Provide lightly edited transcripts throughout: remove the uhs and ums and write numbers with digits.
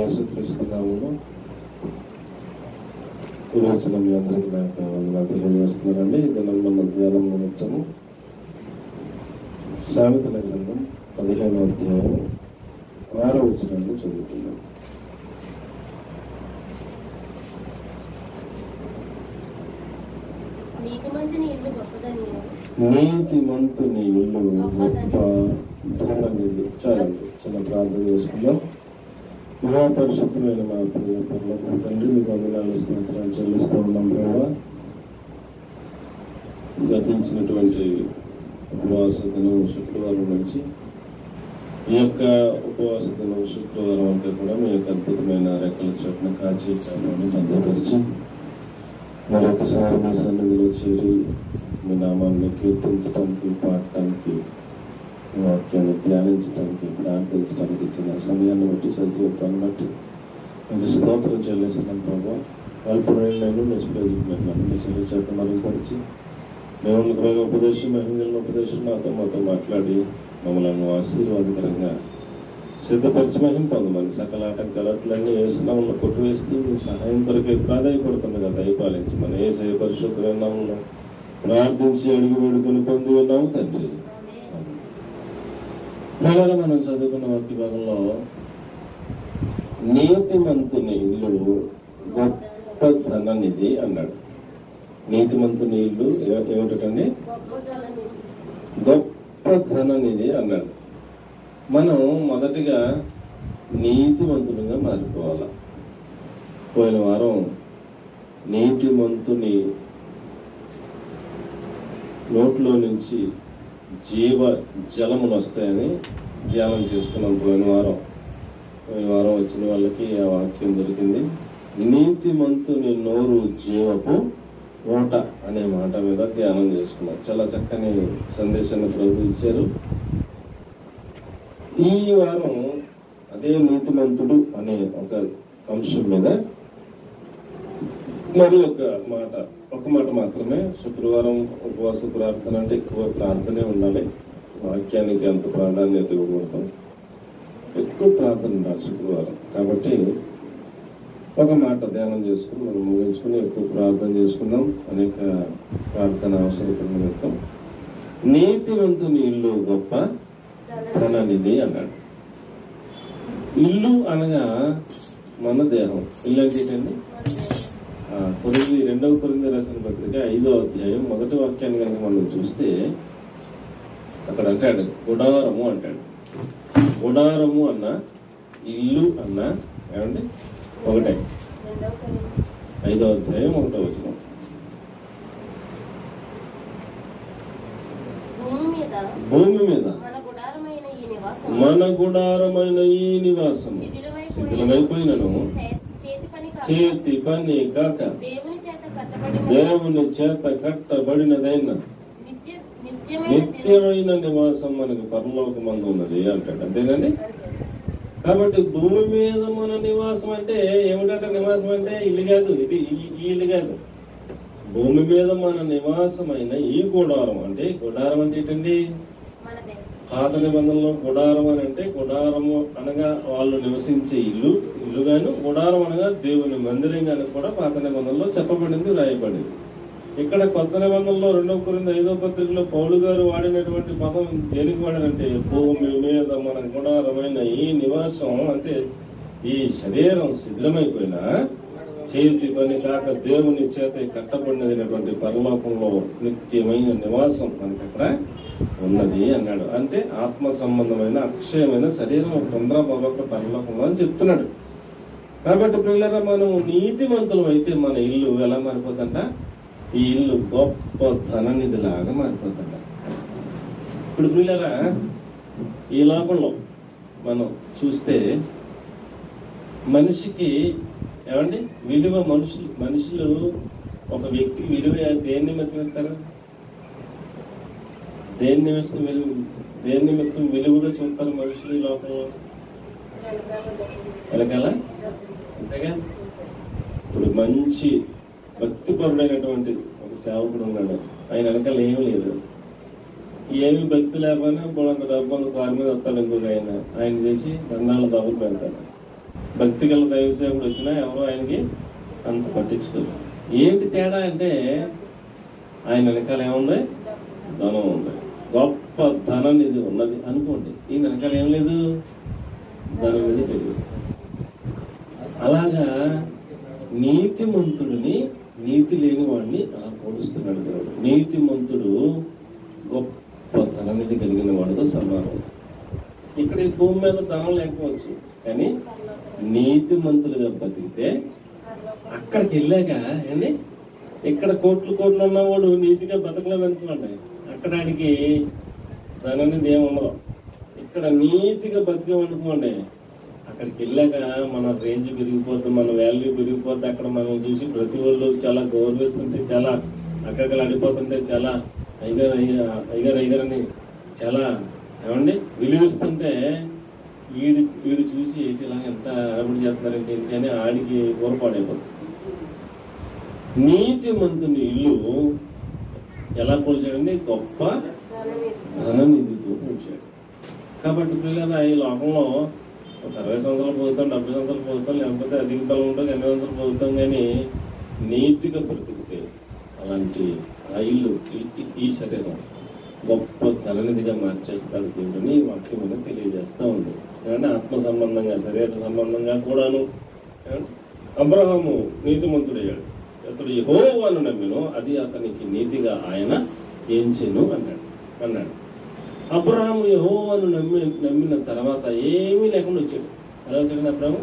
యేసుక్రీస్తు నామములో విమోచన మీ అందరికీ నాకు తెలియజేస్తున్నారండి. దినం మన ధ్యానం నిమిత్తము సామెతల గ్రంథం 15వ అధ్యాయం 6వ వచనాన్ని చదువుతున్నాం. నీతిమంతుని ఇల్లు గొప్ప ధననిధి. చాలండి, చిన్న ప్రార్థన చేసుకుందాం. మహాపరిశుద్ధమైన మా ప్రియ పరలోకపు తండ్రి, మీకు వందనాలు స్తోత్రాలు చెల్లిస్తూ ఉన్నాం ప్రభావ. గతించినటువంటి ఉపవాస దినం శుక్రవారం నుంచి ఈ యొక్క ఉపవాస దినం శుక్రవారం అంతా కూడా మీ యొక్క అద్భుతమైన రెక్కల చోట్ల కాచి కాలాన్ని భద్రపరిచి మరొకసారి మీ సన్నిధిలో చేరి మీ నామాన్ని కీర్తించడానికి, పాడటానికి, వాక్యాన్ని ధ్యానించడానికి, ప్రార్థించడానికి ఇచ్చిన సమయాన్ని బట్టి, సజీవత్వాన్ని బట్టి మీకు స్తోత్రం చెల్లిస్తున్నాం ప్రభావ. అల్పమైన నిష్ప్రయోజకులను మీ సన్నిధి చేత మరుగుపరిచి మేము ఉపదేశం, మహిళల ఉపదేశం మాతో మాట్లాడి మమ్మల్ని ఆశీర్వాదకరంగా సిద్ధపరిచి మహిమ పొందమని సకల ఆటంకాలన్నీ వేసునామంలో కొట్టువేస్తూ మీ సహాయం కొరకే ప్రాధాన్యపడుతుంది కదా. దయపాలించి మన యేసయ్య పరిశుద్ధమైన నామములో ప్రార్థించి అడుగు వేడుకొని పొంది ఉన్నాము తండ్రి. ప్రకారం మనం చదువుకున్న వాక్య భాగంలో నీతిమంతుని ఇల్లు గొప్ప ధననిధి అన్నాడు. నీతిమంతుని ఇల్లు ఏమిటండి? గొప్ప ధననిధి అన్నాడు. మనం మొదటిగా నీతిమంతునిగా మారిపోవాలి. పోయిన వారం నీతిమంతుని నోట్లో నుంచి జీవ జలములు వస్తాయని ధ్యానం చేసుకున్నాం. పోయిన వారం వచ్చిన వాళ్ళకి ఆ వాక్యం దొరికింది. నీతిమంతుని నోరు జీవపు ఓట అనే మాట మీద ధ్యానం చేసుకున్నాం. చాలా చక్కని సందేశాన్ని ప్రభు ఇచ్చారు. ఈ వారం అదే నీతిమంతుడు అనే ఒక అంశం మీద మరి ఒక మాట మాత్రమే. శుక్రవారం ఉపవాస ప్రార్థన అంటే ఎక్కువ ప్రార్థనే ఉండాలి. వాక్యానికి అంత ప్రాధాన్యత ఇవ్వకూడదు, ఎక్కువ ప్రార్థన ఉండాలి శుక్రవారం. కాబట్టి ఒక మాట ధ్యానం చేసుకుని మనం ముగించుకుని ఎక్కువ ప్రార్థన చేసుకుందాం. అనేక ప్రార్థన అవసరం నిమిత్తం నీతివంతుని ఇల్లు గొప్ప ధననిధి అన్నాడు. ఇల్లు అనగా మన దేహం. ఇల్లు అంటే ఏంటండి? 2వ కొరింథీ రాసిన పత్రిక 5వ అధ్యాయం 1వ వాక్యాన్ని కనుక మనం చూస్తే అక్కడ అంటాడు గుడారము అంటాడు. గుడారము అన్న ఇల్లు అన్న ఏమండి ఒకటే. 5వ అధ్యాయం 1వ వచనం. భూమి మీద మన గుడారమైన ఈ నివాసము శిథిలమైపోయినను చేతి పని కాక దేవుని చేత కట్టబడినదైన నిత్యమైన నివాసం మనకు పరలోకమందు ఉన్నది అంటాడు. అంతేనండి. కాబట్టి భూమి మీద మన నివాసం అంటే ఏమిటంటే, నివాసం అంటే ఇల్లు కాదు, ఇది ఈ ఇల్లు కాదు. భూమి మీద మన నివాసమైన ఈ గుడారం అంటే, గుడారం అంటే ఏంటండి? పాత నిబంధనలో గుడారం అని అంటే, గుడారము అనగా వాళ్ళు నివసించే ఇల్లు గాను, గుడారం అనగా దేవుని మందిరం గాని కూడా పాత నిబంధనలో చెప్పబడింది, రాయబడింది. ఇక్కడ కొత్త నిబంధనలో 2వ కొరింథీ 5వ పత్రికలో పౌలు గారు వాడినటువంటి పదం దేనికి వాడారంటే, భూమి మీద మన గుడారమైన ఈ నివాసం అంటే ఈ శరీరం శిథిలమైపోయినా చేతి పని కాక దేవుని చేత కట్టబడినటువంటి పరలోకంలో నిత్యమైన నివాసం మనకి అక్కడ ఉన్నది అన్నాడు. అంటే ఆత్మ సంబంధమైన అక్షయమైన శరీరం ఒకటి ఉందా మరొక పరలోకంలో అని చెప్తున్నాడు. కాబట్టి పిల్లరా, మనం నీతిమంతులం అయితే మన ఇల్లు ఎలా మారిపోతుంట? ఈ ఇల్లు గొప్ప ధననిధిలాగా మారిపోతుంట. ఇప్పుడు పిల్లరా, ఈ లోకంలో మనం చూస్తే మనిషికి ఏమండి విలువ, మనుషులు ఒక వ్యక్తికి విలువ దేని నిమిత్తం ఇస్తారు? దేని నిమిత్తం విలువగా చూస్తారు మనుషులు ఈ లోకంలో? వెనకాల అంతేగా. ఇప్పుడు మంచి భక్తిపరుడైనటువంటి ఒక సేవకుడు ఉన్నాడు. ఆయన వెనకాల ఏమీ లేదు, ఏమి భక్తి లేకపోయినా బోళంత డబ్బు కారు మీద వస్తాడు ఇంకొక ఆయన చేసి దండాలు డబ్బులు పెడతాడు. భక్తి గల దైవ సేవకుడు వచ్చినా ఎవరో ఆయనకి అంత పట్టించుకోరు. ఏంటి తేడా అంటే ఆయన వెనకాల ఏముంది? ధనం ఉంది. గొప్ప ధనం ఇది ఉన్నది అనుకోండి, ఈ వెనకాల ఏం లేదు, ధనం ఇది తెలియదు. అలాగా నీతిమంతుడిని నీతి లేని వాడిని అలా పోలుస్తున్నాడు దేవుడు. నీతిమంతుడు గొప్ప ధననిధి కలిగిన వాడితో సమానం. ఇక్కడ ఈ భూమి మీద ధనం లేకపోవచ్చు, కానీ నీతిమంతులుగా బతికితే అక్కడికి వెళ్ళాక ఏంటి, ఇక్కడ కోట్లు కోట్లు ఉన్నవాడు నీతిగా బతకలేదు అనుకోండి, అక్కడ ఆయనకి ధననిధి ఏమి ఉండదు. ఇక్కడ నీతిగా బతికామనుకోండి, అక్కడికి వెళ్ళాక మన రేంజ్ పెరిగిపోద్ది, మన వాల్యూ పెరిగిపోద్ది. అక్కడ మనం చూసి ప్రతి వాళ్ళు చాలా గౌరవిస్తుంటే, చాలా అక్కడికి అడిపోతుంటే, చాలా ఐగర్ అని చాలా ఏమండి విలువిస్తుంటే, వీడు చూసి ఇలా ఎంత అరబడి చేస్తున్నారంటే ఏంటి అని ఆడికి పొరపాడైపోతుంది. నీతిమంతుని ఇల్లు ఎలా పోల్చాడండి? గొప్ప ధననిధితో పోల్చాడు. కాబట్టి పిల్లలు ఈ లోకంలో 60 సంవత్సరాలు పోతాం, 70 సంవత్సరాలు పోతాం, లేకపోతే అధిక బలం ఉంటాం, 80 సంవత్సరాలు పోతాం, కానీ నీతిగా బ్రతికితే అలాంటి ఆ ఇల్లు ఈ శరీరం గొప్ప ధననిధిగా మార్చేస్తాడు దేవుడిని వాక్యం మీద తెలియజేస్తూ ఉంది. అంటే ఆత్మ సంబంధంగా, శరీర సంబంధంగా కూడాను. అబ్రహాము నీతిమంతుడయ్యాడు, అతడు యెహోవాను నమ్మెను, అది అతనికి నీతిగా ఆయన ఎంచెను అన్నాడు. అబ్రహాము యెహోవాను నమ్మిన తర్వాత ఏమీ లేకుండా వచ్చాడు. ఎలా వచ్చాడు అబ్రహాము?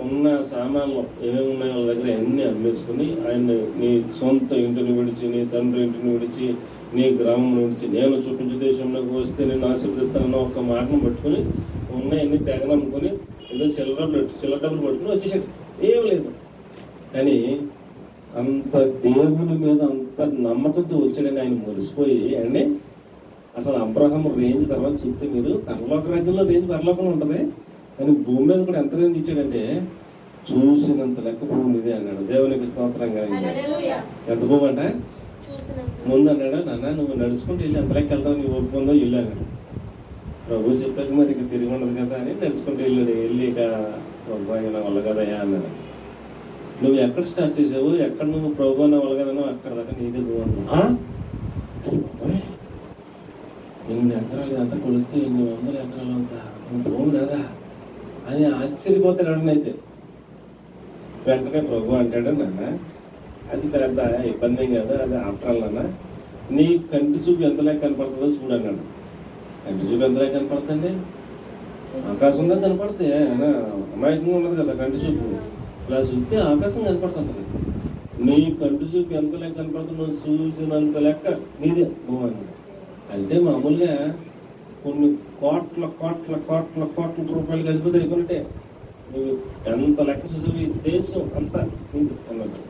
ఉన్న సామాన్లు ఏమేమి ఉన్నాయో వాళ్ళ దగ్గర అన్నీ అమ్మేసుకుని, ఆయన నీ సొంత ఇంటిని విడిచి, నీ తండ్రి ఇంటిని విడిచి, నీ గ్రామం విడిచి, నేను చూపించే దేశంలోకి వస్తే నేను ఆశీర్వదిస్తానన్న ఒక మాటను పట్టుకుని ఉన్నాయన్నీ తెగనమ్ముకొని ఏదో చిల్లర డబ్బులు పట్టుకుని వచ్చేసాడు. ఏం లేదు, కానీ అంత దేవుని మీద అంత నమ్మకంతో వచ్చాడని ఆయన మురిసిపోయి అండి. అసలు అబ్రహాము రేంజ్ తర్వాత చూస్తే మీరు పరలోక రాజ్యంలో రేంజ్ పరలోకంలో ఉంటుంది, కానీ భూమి మీద కూడా ఎంత రేంజ్ ఇచ్చాడంటే చూసినంత లెక్క భూమి ఇదే అన్నాడు. దేవునికి స్తోత్రంగా. ఎంత భూమి అంట ముందు అన్నాడు, నాన్న నువ్వు నడుచుకుంటూ వెళ్ళి ఎంత లెక్క వెళ్తావు, నువ్వు ఒప్పుకుందో ఇల్లు అన్నాడు. ప్రభు చెప్పాక మరి ఇక తిరిగి ఉండదు కదా అని నడుచుకుంటూ వెళ్ళి ఇక ప్రభు నా వల్ల కదయా అన్నాడు. నువ్వు ఎక్కడ స్టార్ట్ చేసావు, ఎక్కడ నువ్వు ప్రభు నా వల్ల కదనో అక్కడ దాకా నీదే భూమి. ఎన్ని ఎకరాలు అంతా కొడితే 800 ఎకరాలు అంతా భూమి కదా అని ఆశ్చర్యపోతాడు. ఎవరినైతే వెంటనే ప్రభు అంటాడు, నాన్న అది పెద్ద ఇబ్బంది ఏం కదా, అది ఆఫ్టర్ నాన్న నీ కంటి చూపు ఎంత లెక్క కనపడుతుందో చూడన్నాడు. కంటి చూపు ఎంత లెక్క కనపడుతుంది? ఆకాశంలో కనపడితే అమాయకంగా ఉన్నది కదా కంటి చూపు. ఇలా చూస్తే ఆకాశం కనపడుతుంది. నీ కంటి చూపు ఎంత లెక్క కనపడుతుందో చూసినంత లెక్క నీదే భూమి అన్నాడు. అంటే మామూలుగా కొన్ని కోట్ల కోట్ల కోట్ల కోట్ల రూపాయలు కలిపి అయిపోయినట్టే. నువ్వు ఎంత లెక్క చూసావు, ఈ దేశం అంతా నీది అన్నట్టు.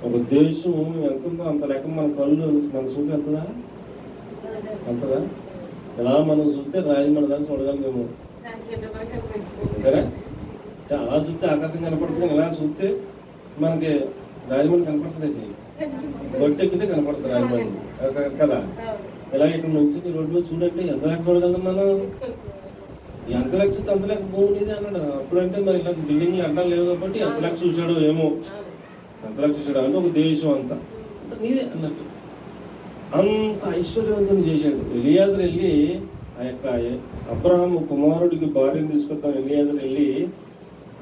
ఒక దేశం ఎంత ఉందో అంత లెక్క మన కళ్ళు మన చూపు ఎంతదా అంతదా. ఇలా మనం చూస్తే రాజమండ్రి దాకా చూడగలం మేము అంతేనా? అలా చూస్తే ఆకాశం కనపడుతుంది, ఇలా చూస్తే మనకి రాజమండ్రి కనపడుతుంది, బొట్టు ఎక్కితే కనపడుతుంది రాజమండ్రి కదా. ఇలా ఇక్కడ నుంచి రోడ్డు మీద చూడంటే ఎంత లెక్క చూడగలం మనం? ఎంత లెక్క చూస్తే అంత లెక్క భూమి అన్నాడు. అప్పుడంటే మరి ఇలా బిల్డింగ్లు అడ్డాలు లేవు కాబట్టి ఎంత లెక్క చూశాడో ఏమో, ఎంత లెక్క చూశాడు అంటే ఒక దేశం అంతా అంత నీదే అన్నట్టు. అంత ఐశ్వర్యవంతం చేశాడు. ఎలియాజరు వెళ్ళి ఆ యొక్క అబ్రహాము కుమారుడికి భార్యను తీసుకొస్తాను. ఎలియాజరు వెళ్ళి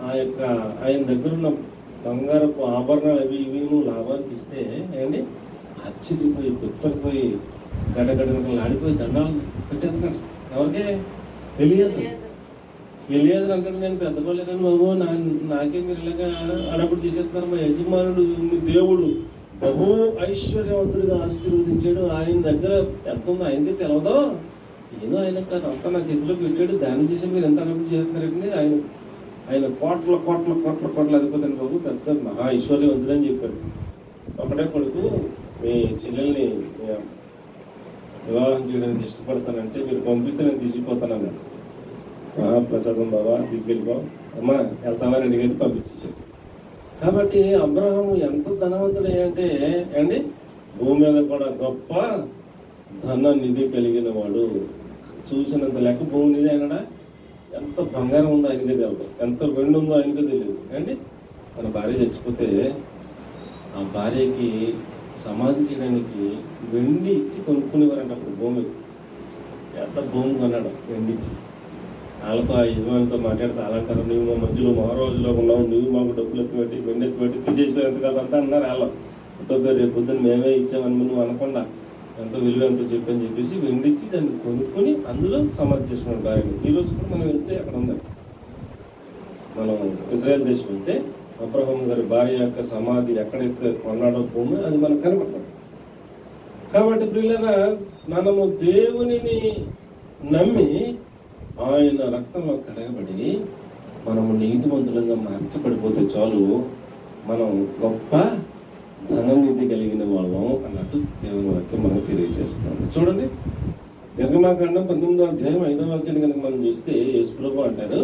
ఆ యొక్క ఆయన దగ్గర ఉన్న బంగారపు ఆభరణాలు అవి ఇవి లాభానికి ఇస్తే ఏంటి ఆశ్చర్యపోయి పెద్దపోయి గడగడగడలు ఆడిపోయి దండాలు పెట్టేస్తున్నాడు. ఎవరికే? ఎలియాజరు అంటాడు, నేను పెద్దపోలేదని బాబు, నాకే మీరు ఇలాగా అడప్పుడు చేసేస్తున్నారు. మా యజమానుడు దేవుడు బహు ఐశ్వర్యవంతుడిగా ఆశీర్వదించాడు. ఆయన దగ్గర ఎంత ఉందో ఆయనకే తెలవదో, ఏదో ఆయన అంతా నా చేతిలో పెట్టాడు, దాన్ని చేసి మీరు ఎంత అడప్పుడు చేస్తున్నారంటే ఆయన కోట్ల కోట్ల కోట్ల కోట్లు అదిపోతాను బాబు, పెద్ద మహా ఐశ్వర్యవంతుడని చెప్పాడు. ఒకటే కొడుకు మీ చెల్లెల్ని వివాహం చేయడానికి ఇష్టపడతానంటే మీరు పంపిస్తే నేను తీసుకుపోతానన్నాడు. మహాప్రసాదం బాబా తీసుకెళ్ళిపో అమ్మా వెళ్తామని అడిగేది పంపించాడు. కాబట్టి అబ్రహాము ఎంత ధనవంతుడు అంటే అండి, భూమి మీద కూడా గొప్ప ధన నిధి కలిగిన వాడు. చూసినంత లెక్క భూమి నిధి అన్నాడా? ఎంత బంగారం ఉందో ఆయనకే తెలియదు, ఎంత వెండి ఉందో ఆయనకే తెలియదు అండి. మన భార్య చచ్చిపోతే ఆ భార్యకి సమాధి చేయడానికి వెండి ఇచ్చి కొనుక్కునేవారంట. అప్పుడు భూమి ఎంత భూమి కొన్నాడు వెండి ఇచ్చి. వాళ్ళతో ఆ యజమానితో మాట్లాడితే అలాంటారు, నువ్వు మా మధ్యలో మహారాజులో ఉన్నావు, నువ్వు మాకు డబ్బులు ఎత్తి పెట్టి వెండి ఎత్తి పెట్టి తీసేసుకో ఎంత కాదంతా అన్నారు. వాళ్ళు ఎంతో పేరు రేపు పొద్దున్న మేమే ఇచ్చామని నువ్వు అనకుండా ఎంతో విలువ ఎంతో చెప్పని చెప్పేసి వెండి ఇచ్చి దాన్ని కొనుక్కొని అందులో సమాధి చేసుకున్నాడు భార్యని. ఈ రోజు కూడా మనం వెళ్తే అక్కడ ఉంది. మనం ఇజ్రాయెల్ దేశం వెళ్తే అబ్రహాం గారి భార్య యొక్క సమాధి ఎక్కడైతే కొన్నాడో భూమి అది మనకు కనపడుతుంది. కాబట్టి ప్రియులారా, మనము దేవునిని నమ్మి ఆయన రక్తంలో కడగబడి మనము నీతిమంతులంగా మార్చబడిపోతే చాలు, మనం గొప్ప ధననిధి కలిగిన వాళ్ళం అన్నట్టు దేవుని వాక్యం మనకు తెలియజేస్తాం. చూడండి, నిర్గమాకాండం 19వ అధ్యాయం 5వ వాక్యాన్ని కనుక మనం చూస్తే యేసు ప్రభువు అంటారు,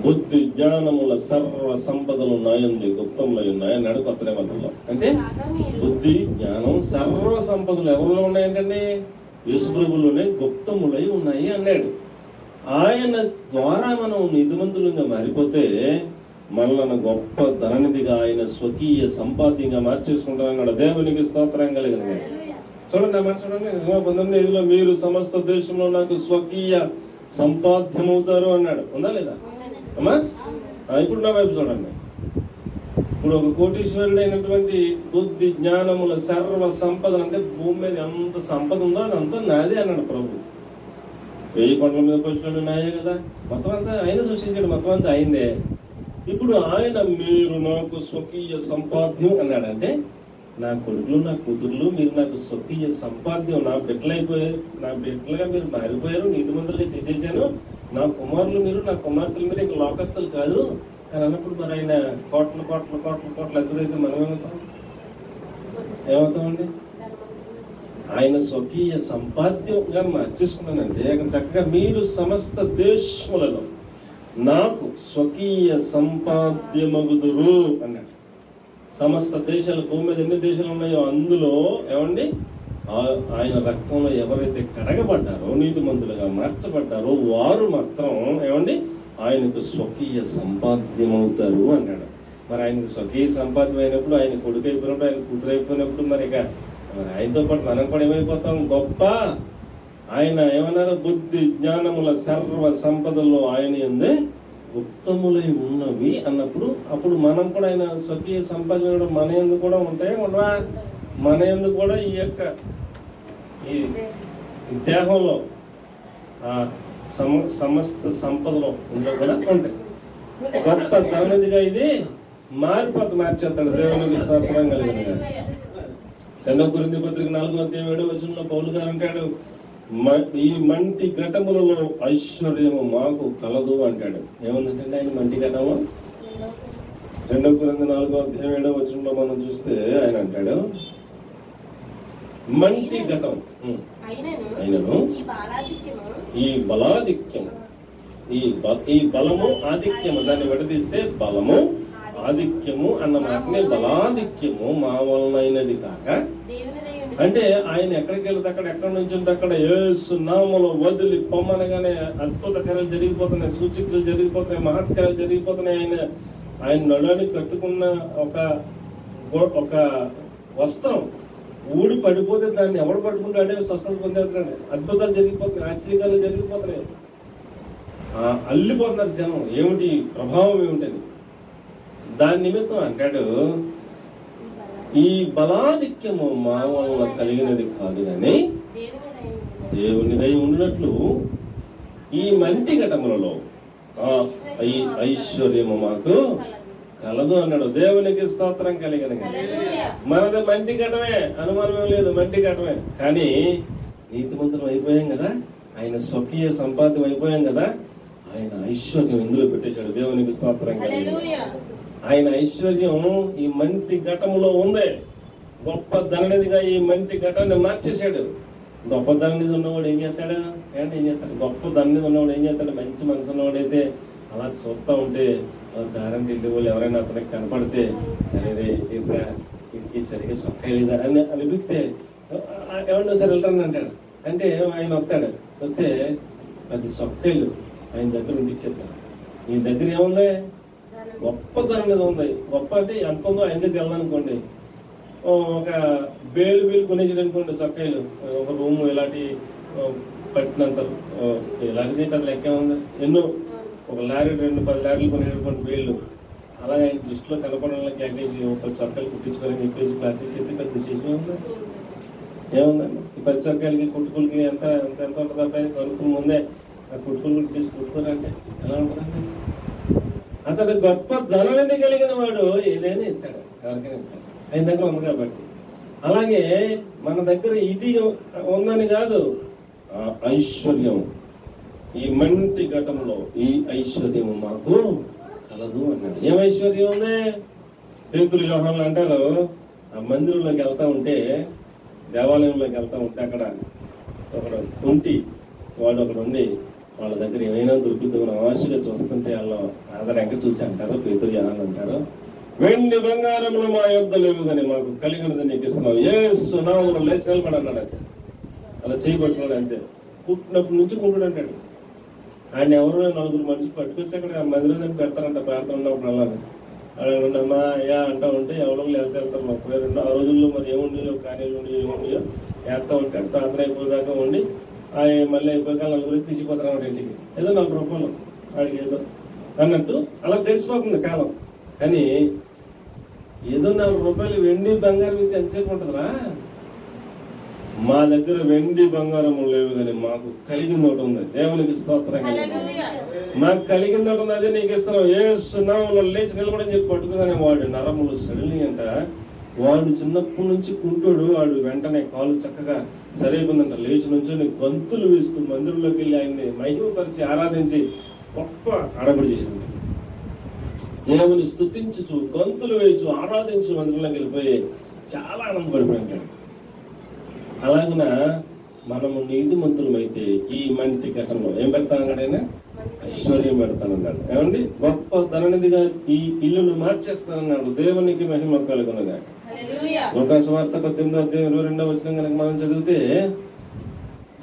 బుద్ధి జ్ఞానముల సర్వ సంపదలు నాయంది గుప్తంలో ఉన్నాయి అన్నాడు కొత్త నిబంధనలో. అంటే బుద్ధి జ్ఞానం సర్వ సంపదలు ఎవరిలో ఉన్నాయంటే యేసు ప్రభువులోనే గుప్తములై ఉన్నాయి అన్నాడు. ఆయన ద్వారా మనం నీతిమంతులుగా మారిపోతే మనల్ని గొప్ప ధననిధిగా ఆయన స్వకీయ సంపాద్యంగా మార్చేసుకుంటామన్నాడు. దేవునికి స్తోత్రం కలిగిన. చూడండి ఆ మాట చూడండి, 19:5 మీరు సమస్త దేశంలో నాకు స్వకీయ సంపాద్యమవుతారు అన్నాడు. ఉందా లేదా అమ్మా? ఇప్పుడు నా వైపు చూడండి. ఇప్పుడు ఒక కోటీశ్వరుడు అయినటువంటి బుద్ధి జ్ఞానముల సర్వ సంపద అంటే భూమి మీద ఎంత సంపద ఉందో అదంతా నాదే అన్నాడు ప్రభు. 1000 కొండల మీద కూర్చున్నాడు నాయే కదా, మొత్తం అంతా ఆయన సృష్టించాడు, మొత్తం అంతా అయిందే. ఇప్పుడు ఆయన మీరు నాకు స్వకీయ సంపాద్యం అన్నాడంటే నా కొడుకులు నా కూతుర్లు మీరు నాకు స్వకీయ సంపాద్యం, నా బిడ్డలైపోయారు, నా బిడ్డలుగా మీరు మారిపోయారు, నీతిమంతులుగా చేసేసాను, నా కుమారులు మీరు నా కుమార్తెలు మీరు ఇంకా లోకస్తులు కాదు అని అన్నప్పుడు మరి ఆయన కోట్ల కోట్ల కోట్ల కోట్ల ఎదురైతే మనం ఏమవుతామండి? ఆయన స్వకీయ సంపాద్యంగా మార్చేసుకున్నానంటే అక్కడ చక్కగా మీరు సమస్త దేశములలో నాకు స్వకీయ సంపాద్యమగుదురు అన్నాడు. సమస్త దేశాలు, భూమి మీద ఎన్ని దేశాలు ఉన్నాయో అందులో ఏమండి ఆయన రక్తంలో ఎవరైతే కడగబడ్డారో నీతిమంతులుగా మార్చబడ్డారో వారు మాత్రం ఏమండి ఆయనకు స్వకీయ సంపాద్యమవుతారు అన్నాడు. మరి ఆయనకు స్వకీయ సంపాద్యం అయినప్పుడు, ఆయన కొడుకు అయిపోయినప్పుడు, ఆయన కూతురు అయిపోయినప్పుడు మరి ఇక ఆయనతో పాటు మనం కూడా ఏమైపోతాం? గొప్ప ఆయన ఏమన్నారు? బుద్ధి జ్ఞానముల సర్వ సంపదల్లో ఆయన యందే గుప్తములై ఉన్నవి అన్నప్పుడు అప్పుడు మనం కూడా ఆయన స్వకీయ సంపాదన మన యందు కూడా ఉంటాయి ఉండవా? మన యందు కూడా ఈ యొక్క ఈ దేహంలో ఆ సమస్త సంపదలో ఇందులో కూడా ఉంటాయి. గొప్ప ధననిధిగా ఇది మార్చేస్తాడు. దేవునికి స్తోత్రం కలిగిన. 2 కొరింథీ పత్రిక 4వ అధ్యాయం 7వ వచనంలో పౌలు గారు అంటాడు, ఈ మంటి ఘటములలో ఐశ్వర్యము మాకు కలదు అంటాడు. ఏముందంటే ఆయన మంటి ఘటము 2 కొరింథీ 4వ అధ్యాయం 7వ వచనంలో మనం చూస్తే ఆయన అంటాడు, మంటి ఘటం అయినను ఈ బలాధిక్యము ఈ బలము ఆధిక్యము, దాన్ని విడదీస్తే బలము ఆధిక్యము అన్న మాటనే బలాధిక్యము మా వలనైనది కాక, అంటే ఆయన ఎక్కడికి వెళ్తే అక్కడ, ఎక్కడి నుంచి ఉంటే అక్కడ యేసు నామములో వదిలి పొమ్మనగానే అద్భుత కార్యాలు జరిగిపోతున్నాయి, సూచక్రియలు జరిగిపోతున్నాయి, మహత్కార్యాలు జరిగిపోతున్నాయి. ఆయన నడునికి కట్టుకున్న ఒక వస్త్రం ఊడి పడిపోతే దాన్ని ఎవడు పట్టుకుంటాడే స్వస్థత పొందేస్తున్నాడు. అద్భుతాలు జరిగిపోతున్నాయి, ఆశ్చర్యాలు జరిగిపోతున్నాయి. అల్లిపోతున్నారు జనం. ఏమిటి ప్రభావం ఏమిటని దాని నిమిత్తం అంటాడు, ఈ బలాధిక్యము మా వలన కలిగినది కాదు కానీ దేవుని దయ ఉండినట్లు ఈ మంటి ఘటములలో ఈ ఐశ్వర్యము మాకు కలదు అన్నాడు. దేవునికి స్తోత్రం కలిగిన. మనది మంటి ఘటమే, అనుమానమే లేదు, మంటి ఘటమే. కానీ నీతిమంతులం అయిపోయాం కదా, ఆయన స్వకీయ సంపాద్యం అయిపోయాం కదా, ఆయన ఐశ్వర్యం ఇందులో పెట్టేశాడు. దేవునికి స్తోత్రం కలిగిన. ఆయన ఐశ్వర్యం ఈ మంటి ఘటములో ఉంది. గొప్ప ధననిధిగా ఈ మంటి ఘటాన్ని మార్చేశాడు. గొప్ప ధననిధి ఉన్నవాడు ఏం చేస్తాడు? ఏం చేస్తాడు? గొప్ప ధననిధి ఉన్నవాడు ఏం చేస్తాడు? మంచి మనసు ఉన్నవాడైతే అలా చూస్తూ ఉంటే దారంటి ఇంటి వాళ్ళు ఎవరైనా అతనికి కనపడితే సరే ఇంటికి సరిగ్గా సొక్కలేదా అని అనిపిస్తే ఏమన్నా సరే వెళ్ళరండి అంటాడు. అంటే ఆయన వస్తాడు, వస్తే 10 చొక్కాయలు ఆయన దగ్గర ఉండిచ్చేద్దాం. నీ దగ్గర ఏముంది? గొప్ప ధర మీద ఉంది. గొప్ప అంటే ఎంత ఉందో ఆయన దగ్గర వెళ్ళాలనుకోండి, ఒక బేలు కొనేసాడు అనుకోండి చొక్కాయలు, ఒక రూము ఇలాంటి పట్టినంత ఇలాంటిది పెద్ద లెక్క ఉంది. ఎన్నో ఒక లారీ 2-10 లారీలు కొనేటటువంటి బేళ్ళు అలాగే ఆయన దృష్టిలో కనపడంలో క్యాకేజీ ఒక చొక్కాయలు కుట్టించుకొని చెప్పేసి ప్లాస్టిక్ చేసి పెద్ద విశేషం ఉంది. ఏముందండి ఈ 10 చొక్కాయలకి కుట్టుకులకి ఎంత ఎంత ఎంత ఉంటుంది అబ్బాయి కనుక్కుని ముందే ఆ కుట్టుకులు కూడా చేసి కుట్టుకోరంటే ఎలా ఉంటుందండి? అతడు గొప్ప ధనాన్ని కలిగిన వాడు ఏదైనా ఇస్తాడు, ఎవరికైనా ఇస్తాడు, ఆయన దగ్గర ఉంది కాబట్టి. అలాగే మన దగ్గర ఇది ఉందని కాదు, ఐశ్వర్యం ఈ మంటి ఘటంలో ఈ ఐశ్వర్యం మాకు కలదు అన్నాడు. ఏం ఐశ్వర్యం ఉంది? పేతురు యోహానులు అంటారు, ఆ మందిరంలోకి వెళ్తా ఉంటే, దేవాలయంలోకి వెళ్తా ఉంటే అక్కడ ఒకడు ఉంటి వాడు ఒకడు ఉండి వాళ్ళ దగ్గర ఏమైనా దొరుకుతుందని ఆశగా చూస్తుంటే వాళ్ళు ఆధార ఎంక చూసి అంటారు, పేతురు యోహానులు అంటారు, వెండి బంగారంలో మా యొద్ద లేవు కానీ మాకు కలిగినది నీకు ఇస్తున్నావు, యేసు నామములో లేచి నిలబడి అన్నాడు. అంతే, అలా చేయబట్టున్నాడు. అంతే, పుట్టినప్పటి నుంచి కుంటుడు అంటాడు. ఆయన ఎవరు 4 మనిషి పట్టుకొచ్చి అక్కడ మందిరం పెడతారంట ప్రార్థన ఉన్నప్పుడు. అలాగే అమ్మా అయ్యా అంటా ఉంటే ఎవరో వెళ్తారు. మాకు ఆ రోజుల్లో మరి ఏముండియో కానీ ఏముండియో వేస్తా ఉంటాడు. ప్రార్థన అయిపోదాకా ఉండి మళ్ళీ అయిపోయాక 4 తీసిపోతారు అన్నమాట ఇంటికి. ఏదో 4 రూపాయలు వాడికి ఏదో అన్నట్టు అలా తెలిసిపోతుంది కాలం. కానీ ఏదో 4 రూపాయలు వెండి బంగారం ఇది ఎంతసేపు ఉంటుందిరా? మా దగ్గర వెండి బంగారము లేవు కానీ మాకు కలిగిన ఒకటి ఉంది. దేవునికి స్తోత్రం. మాకు కలిగిన ఒకటి ఉంది, అదే నీకు ఇస్తున్నాం. యేసు నామములో లేచి నిలబడని చెప్పి పట్టుకునే వాడు నరములు సడలి అంట. వాడు చిన్నప్పటి నుంచి కుంటోడు. వాడు వెంటనే కాలు చక్కగా సరైపోయిందంట. లేచి నుంచి గంతులు వేస్తూ మందిరంలోకి వెళ్ళి ఆయన్ని మహిమపరిచి ఆరాధించి గొప్ప ఆడబడి చేసింది. దేవుని స్తుతించు గంతులు వేయచ్చు ఆరాధించు మందిరంలోకి వెళ్ళిపోయి చాలా ఆనందపడిపోయాడు. అలాగున మనము నీతిమంతులమైతే ఈ మంటి ఘటనలో ఏం పెడతానన్నాడు? ఆయన ఐశ్వర్యం పెడతానన్నాడు. ఏమండి? గొప్ప ధననిధిగా ఈ ఇల్లును మార్చేస్తానన్నాడు. దేవునికి మహిమ కలుగునగా. లూకా సువార్త 18:22 కనుక మనం చదివితే,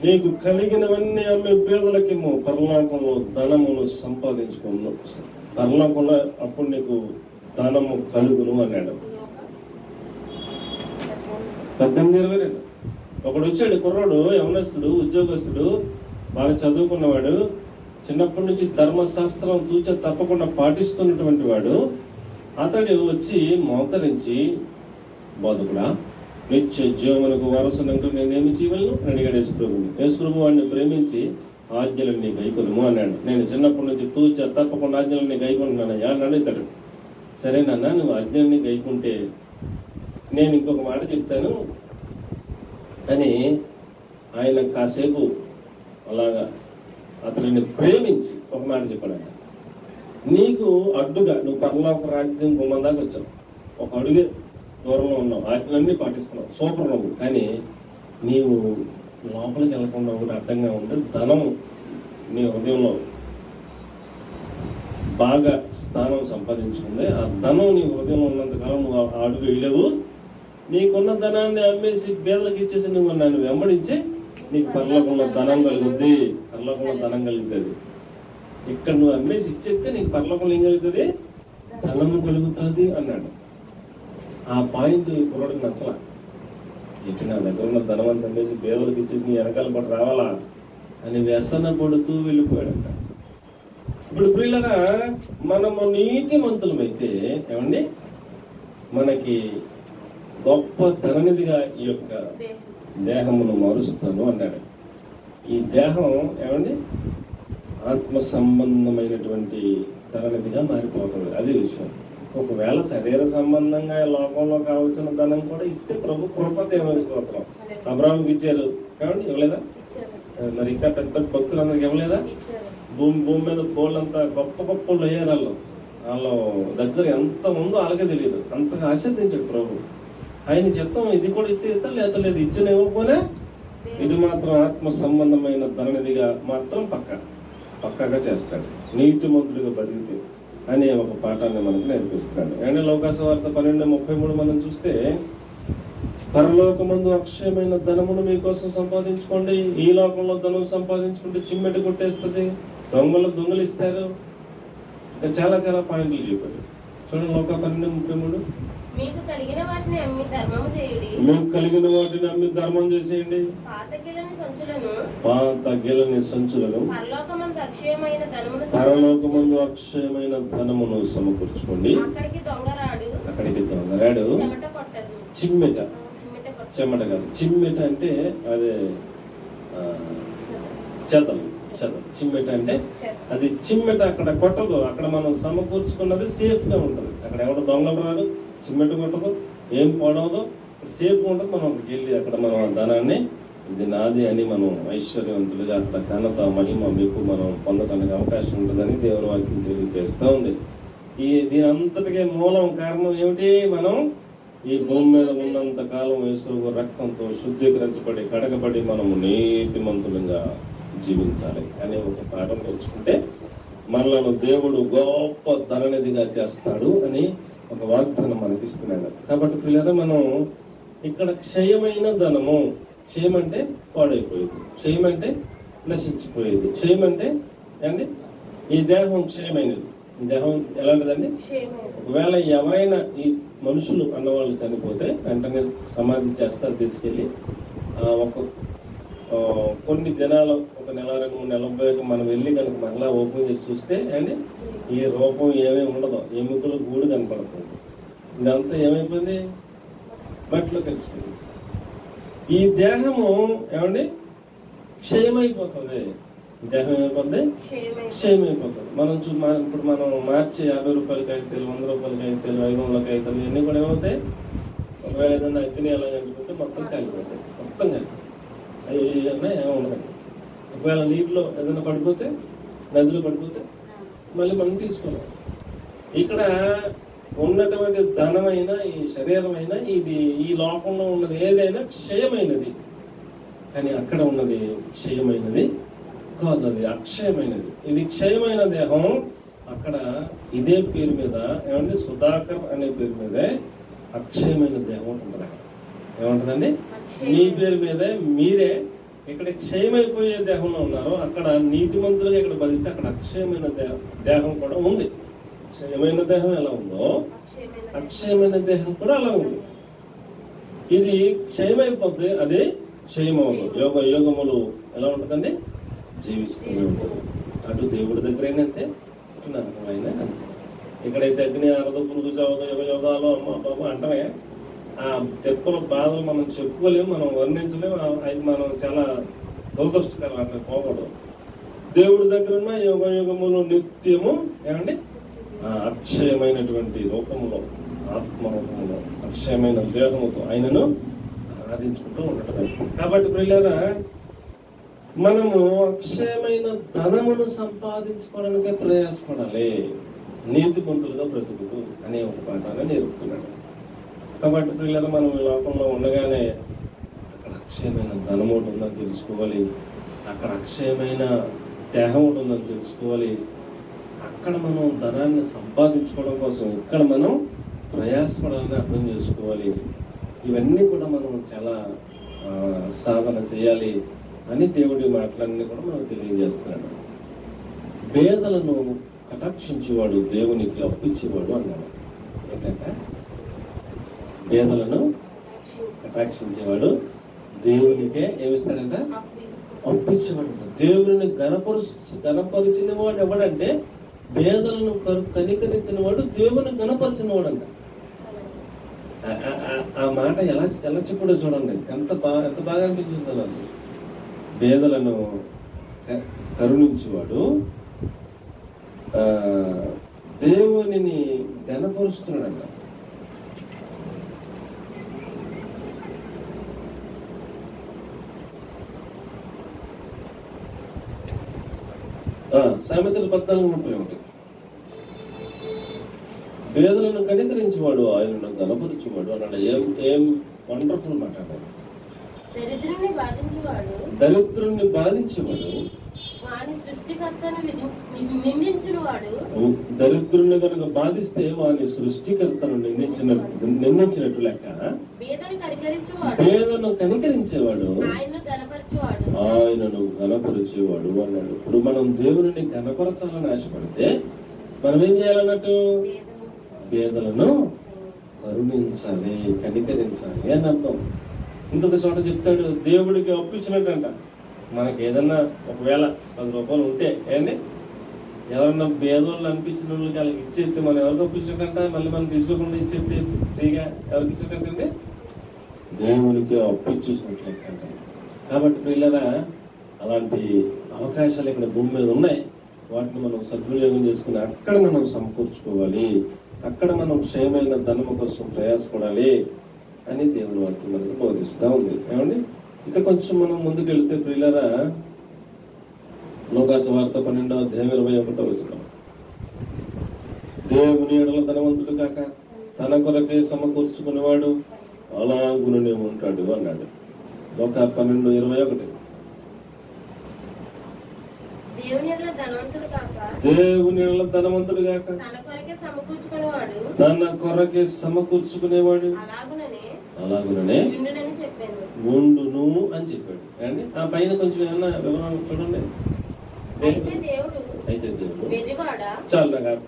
నీకు కలిగినవన్నీ అమ్మి పేదలకేమో పరలోకంలో ధనమును సంపాదించుకున్నాను, పరలోకంలో అప్పుడు నీకు ధనము కలుగును అన్నాడు. 18:22. ఒకడు వచ్చాడు, కుర్రాడు, యవనస్తుడు, ఉద్యోగస్తుడు, బాగా చదువుకున్నవాడు, చిన్నప్పటి నుంచి ధర్మశాస్త్రం తూచ తప్పకుండా పాటిస్తున్నటువంటి వాడు. అతడు వచ్చి మోకరించి, బోధకుడా, నిత్య జీవమునకు వారసునంటూ నేనేమి చేయవలను అని అడిగాడు యేసుప్రభుని. యేసుప్రభు వాడిని ప్రేమించి ఆజ్ఞలన్నీ గైకొనుము అన్నాడు. నేను చిన్నప్పటి నుంచి తూచ తప్పకుండా ఆజ్ఞలన్నీ గైకొంటున్నానయ్యా అన్నాడు ఇతడు. సరే నాన్న, నువ్వు ఆజ్ఞలన్నీ గైకుంటే నేను ఇంకొక మాట చెప్తాను అని ఆయన కాసేపు అలాగా అతనిని ప్రేమించి ఒక మాట చెప్పాడు. నీకు అడ్డుగా నువ్వు పరలోక రాజ్యం గుమ్మం దాకా వచ్చావు, ఒక అడుగే దూరంలో ఉన్నావు, ఆజ్ఞలన్నీ పాటిస్తున్నావు, సూపర్ నువ్వు. కానీ నీవు లోపలికి వెళ్ళకుండా ఒకటి అడ్డంగా ఉంటే ధనము నీ హృదయంలో బాగా స్థానం సంపాదించుకుంది. ఆ ధనం నీ హృదయంలో ఉన్నంతకాలం నువ్వు ఆ అడుగు వెళ్ళవు. నీకున్న ధనాన్ని అమ్మేసి బేదలకు ఇచ్చేసి నువ్వు నన్ను వెంబడించి నీకు పరలోకంలో ధనం కలుగుద్ది, పరలోకంలో ధనం కలుగుతుంది. ఇక్కడ నువ్వు అమ్మేసి ఇచ్చేస్తే నీకు పరలోకంలో ఏం కలుగుతుంది? ధనము కలుగుతుంది అన్నాడు. ఆ పాయింట్ కుర్రాడికి నచ్చలా. ఇటు నా దగ్గర ఉన్న ధనం అంత అమ్మేసి బేదలకు ఇచ్చేసి నీ వెనకాల పాటు రావాలా అని వ్యసన పడుతూ వెళ్ళిపోయాడంట. ఇప్పుడు ప్రియులరా, మనము నీతిమంతులమైతే ఏమండి, మనకి గొప్ప ధననిధిగా ఈ యొక్క దేహమును మారుస్తాను అన్నాడు. ఈ దేహం ఏమండి ఆత్మ సంబంధమైనటువంటి ధననిధిగా మారిపోతుంది. అది విషయం. ఒకవేళ శరీర సంబంధంగా లోకంలో కావాల్సిన ధనం కూడా ఇస్తే ప్రభు కృప దేవుని స్తోత్రం. అబ్రాహాముకి ఇచ్చారు ఏమండి, ఇవ్వలేదా? మరి ఇంకా పెద్ద భక్తులందరికి ఇవ్వలేదా? భూమి మీద కోళ్ళంతా గొప్ప గొప్పలు అయ్యారు. వాళ్ళ దగ్గర ఎంత ఉందో వాళ్ళకే తెలియదు, అంతగా ఆశ్రదించాడు ప్రభు. ఆయన చిత్తం ఇది కూడా ఇస్తే లేత లేదు, ఇచ్చిన ఇవ్వకపోయినా ఇది మాత్రం ఆత్మ సంబంధమైన ధననిధిగా మాత్రం పక్కాగా చేస్తాడు. నీతిమంతుడిగా బతికితే అనే ఒక పాఠాన్ని మనకు నేర్పిస్తున్నాడు. అండ్ లూకా సువార్త 12:33 మనం చూస్తే, పరలోకమందు అక్షయమైన ధనమును మీకోసం సంపాదించుకోండి. ఈ లోకంలో ధనం సంపాదించుకుంటే చిమ్మెట కొట్టేస్తుంది, దొంగలిస్తారు. ఇంకా చాలా చాలా పాయింట్లు చెప్పారు. చూడండి, లోక 12:33. మీకు కలిగిన వాటిని అమ్మి ధర్మం చేసేయండి. పాత గిలని సంచులను పరలోకమందు అక్షయమైన ధనమును సమకూర్చుకోండి. అక్కడికి దొంగరాడు చిమ్మెట కాదు, చిమ్మెట అంటే అదే చెదలు. చిమ్మెట అంటే అది చిమ్మెట అక్కడ కొట్టదు. అక్కడ మనం సమకూర్చుకున్నది సేఫ్ గా ఉంటుంది. అక్కడ ఎవరు దొంగలు రాదు, చిమ్మెట కొట్టదు, ఏం పడవదు, సేఫ్ ఉంటుంది. మనం అక్కడికి వెళ్ళి అక్కడ మనం ఆ ధనాన్ని ఇది నాది అని మనం ఐశ్వర్యవంతులుగా అక్కడ ఘనత మహిమ మీకు మనం పొందడానికి అవకాశం ఉంటుందని దేవుని వాక్యం తెలియజేస్తూ ఉంది. దీని అంతటికే మూలం కారణం ఏమిటి? మనం ఈ భూమి మీద ఉన్నంత కాలం యేసు రక్తంతో శుద్ధీకరించబడి కడగబడి మనము నీతిమంతులుగా జీవించాలి అనే ఒక పాఠం నేర్చుకుంటే మనలను దేవుడు గొప్ప ధననిధిగా చేస్తాడు అని ఒక వాగ్దానం మనకిస్తున్నాడు. కాబట్టి పిల్లలు మనం ఇక్కడ క్షయమైన ధనము, క్షయం అంటే పాడైపోయేది, క్షయం అంటే నశించిపోయేది, క్షయం అంటే అండి ఈ దేహం క్షయమైనది. ఈ దేహం ఎలాంటిదండి? ఒకవేళ ఎవరైనా ఈ మనుషులు అన్నవాళ్ళు చనిపోతే వెంటనే సమాధి చేస్తారు, తీసుకెళ్ళి కొన్ని దినాలు, ఒక నెల 2-3 నెలల పోయాక మనం వెళ్ళి కనుక మరలా ఓపెన్ చేసి చూస్తే అండి ఈ రూపం ఏమీ ఉండదు, ఎముకలు గూడు కనపడుతుంది. ఇదంతా ఏమైపోయింది? మట్టిలో కలిసిపోయింది. ఈ దేహము ఏమండి క్షయమైపోతుంది. దేహం ఏమైపోతుంది? క్షయమైపోతుంది. ఇప్పుడు మనం మార్చి 50 రూపాయల కాగితాలు, 100 రూపాయల కాగితాలు, 500 కాగితాలు ఇవన్నీ కూడా ఏమవుతాయి? ఒకవేళ ఏదైనా అగ్ని ఎలా కనిపిస్తే మొత్తం కాలిపోతాయి, మొత్తం కలిపి అవి ఏముండదు. ఒకవేళ నీటిలో ఏదైనా పడిపోతే, నదిలో పడిపోతే మళ్ళీ మనం తీసుకోవాలి. ఇక్కడ ఉన్నటువంటి ధనమైన ఈ శరీరమైన ఇది ఈ లోకంలో ఉన్నది ఏదైనా క్షయమైనది, కానీ అక్కడ ఉన్నది క్షయమైనది కాదు, అది అక్షయమైనది. ఇది క్షయమైన దేహం. అక్కడ ఇదే పేరు మీద ఏమంటే సుధాకర్ అనే పేరు మీదే అక్షయమైన దేహం ఉంటుంది. ఏమంటుందండి? మీ పేరు మీదే మీరే ఇక్కడ క్షయమైపోయే దేహంలో ఉన్నారు. అక్కడ నీతిమంతులుగా ఇక్కడ బతికితే అక్కడ అక్షయమైన దేహం కూడా ఉంది. క్షయమైన దేహం ఎలా ఉందో అక్షయమైన దేహం కూడా అలా ఉంది. ఇది క్షయమైపోతే అది క్షయమవుతుంది. యోగములు ఎలా ఉంటుందండి? జీవిస్తూనే ఉంటుంది. అటు దేవుడి దగ్గరైనా అంతే, ఇటు నరకమైనా అంతే. ఇక్కడైతే అగ్ని ఆరదు, పురుగు చవదు, యోగాలు అమ్మ బాబా అంటమే. ఆ తెప్పుల బాధలు మనం చెప్పుకోలేము, మనం వర్ణించలేము. అది మనం చాలా దురదృష్టకరం. అట్లా పోకూడదు. దేవుడి దగ్గర ఉన్న యోగములు నిత్యము ఏమండి అక్షయమైనటువంటి రూపములో, ఆత్మ రూపంలో, అక్షయమైన దేహముతో ఆయనను ఆరాధించుకుంటూ ఉండటం. కాబట్టి ప్రియులారా, మనము అక్షయమైన ధనమును సంపాదించుకోవడానికే ప్రయాసపడాలి, నీతిమంతులుగా బ్రతుకుతూ అనే ఒక పాఠాన్ని నేర్పుతున్నాడు. కాబట్టి పిల్లలు మనం ఈ లోకంలో ఉండగానే అక్కడ అక్షయమైన ధనం ఒకటి ఉందని తెలుసుకోవాలి, అక్కడ అక్షయమైన దేహం ఒకటి ఉందని తెలుసుకోవాలి. అక్కడ మనం ధనాన్ని సంపాదించుకోవడం కోసం ఇక్కడ మనం ప్రయాసపడాలని అర్థం చేసుకోవాలి. ఇవన్నీ కూడా మనం చాలా సాధన చేయాలి అని దేవుడి మాటలన్నీ కూడా మనకు తెలియజేస్తున్నాడు. పేదలను కటాక్షించేవాడు దేవునికి అప్పిచ్చేవాడు అన్నాడు. ఏంటంటే పేదలను కటాక్షించేవాడు దేవునికే ఏమిస్తాడంట? అప్పిచ్చేవాడు. దేవుని గణపరిచిన వాడు ఎవడంటే పేదలను కనికరించిన వాడు దేవుని గణపరిచిన వాడు అంట. ఆ మాట ఎలా చెప్పడో చూడండి, ఎంత బాగా అనిపించింది. అలా పేదలను కరుణించేవాడు దేవునిని గణపరుస్తున్నాడంట. సామెతలు 14:31. పేదలను కనికరించేవాడు ఆయనను గణపరిచేవాడు అన్నాడు. ఏం వండర్ఫుల్ మాట. దరిద్రుణ్ణి బాధించేవాడు వాని సృష్టికర్తను నిందించిన వాడు దరిద్రుని కనుక బాధిస్తే వాని సృష్టికర్తను నిందించినట్టు లెక్క. పేదను కనికరించేవాడు ఆయనను గణపరిచేవాడు అన్నాడు. ఇప్పుడు మనం దేవుని గణపరచాలని ఆశపడితే మనం ఏం చేయాలన్నట్టు? పేదలను కరుణించాలి, కనికరించాలి అని అర్థం. ఇంకొక చోట చెప్తాడు, దేవుడికి అప్పించినట్టంట. మనకి ఏదన్నా ఒకవేళ 10 రూపాయలు ఉంటే ఏంటి, ఎవరన్నా పేదోళ్ళు అనిపించిన వాళ్ళకి వాళ్ళకి ఇచ్చేస్తే మనం ఎవరికి అప్పించినట్టంట? మళ్ళీ మనం తీసుకోకుండా ఇచ్చేస్తే ఫ్రీగా ఎవరికి ఇచ్చినట్టంటే దేవునికి అప్పించేసినట్లయితే. కాబట్టి పిల్లరా, అలాంటి అవకాశాలు ఇక్కడ భూమి మీద ఉన్నాయి. వాటిని మనం సద్వినియోగం చేసుకుని అక్కడ మనం సమకూర్చుకోవాలి, అక్కడ మనం క్షయమైన ధనము కోసం ప్రయాసపడాలి అని దేవుని వాక్యం మనకు బోధిస్తూ ఉంది. ఏమండి, ఇక కొంచెం మనం ముందుకు వెళితే ప్రియులారా, లోకాసు వార్త 12వ అధ్యాయం 21వ వచనం, దేవుని ఎడల ధనవంతుడు కాక తన కొరకే సమకూర్చుకునేవాడు అలాగుననే ఉంటాడు అన్నాడు. లోక 12:21. దేవుని ఎడల ధనవంతుడు కాక తన కొరకే సమకూర్చుకునేవాడు అలాగుననే ఉండును అని చెప్పాడు. అండి, ఆ పైన కొంచెం ఏమన్నా వివరణ చూడండి. అయితే దేవుడు చాలు. నాకు